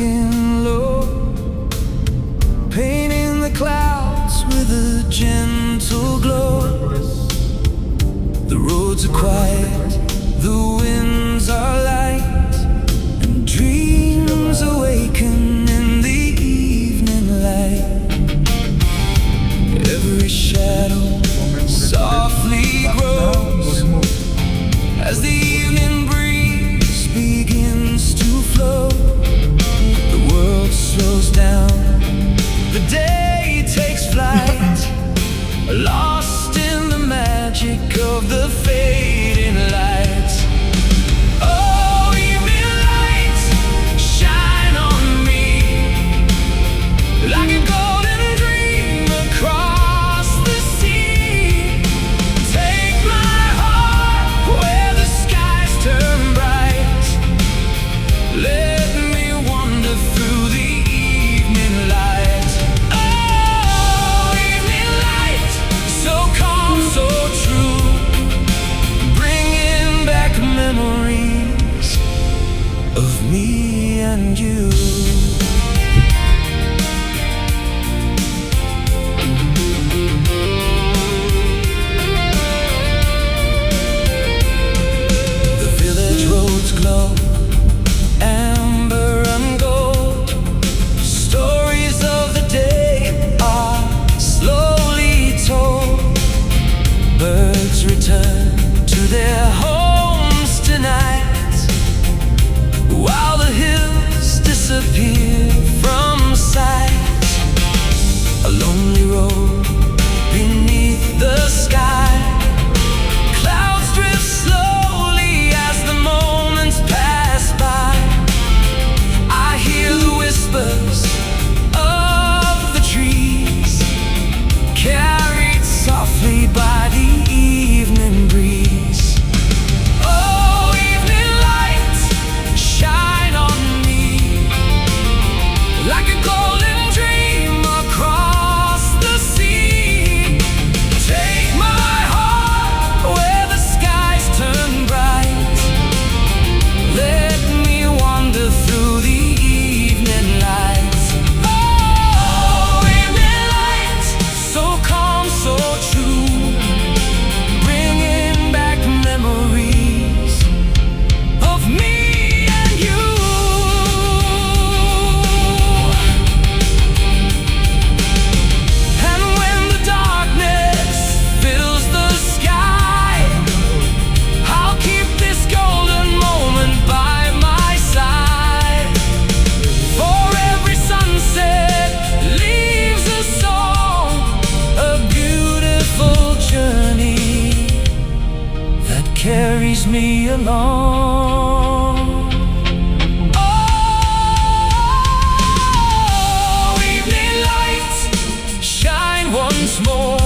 sinking low, painting the clouds with a gentle glow. The roads are quiet, the winds are light, and dreams awaken in the evening light. Every shadow softly grows as the evening breeze begins to flow. The world slows down, the day takes flight, lost in the magic of the fading lights. Oh, evening lights, shine on me like a golden dream across the sea. Take my heart where the skies turn bright. Let me wander through the evening light. Oh, evening light, so calm, so true, bringing back memories of me and you. The village roads glow, amber and gold. Stories of the day are slowly told. Birds return to their homes tonight, while the hills disappear from sight. A lonely road beneath the sky, clouds drift slowly as the moments pass by. I hear the whispers of the trees, carried softly by the evening breeze. Oh, evening light, shine on me like a golden dream across the sea. Take my heart where the skies turn bright. Let me wander through the evening lights. Oh, evening light, so calm, so true, bringing back memories of me and you. And when the darkness fills the sky, I'll keep this golden moment by my side. For every sunset leaves a song, a beautiful journey that carries me along. Oh, evening light, shine once more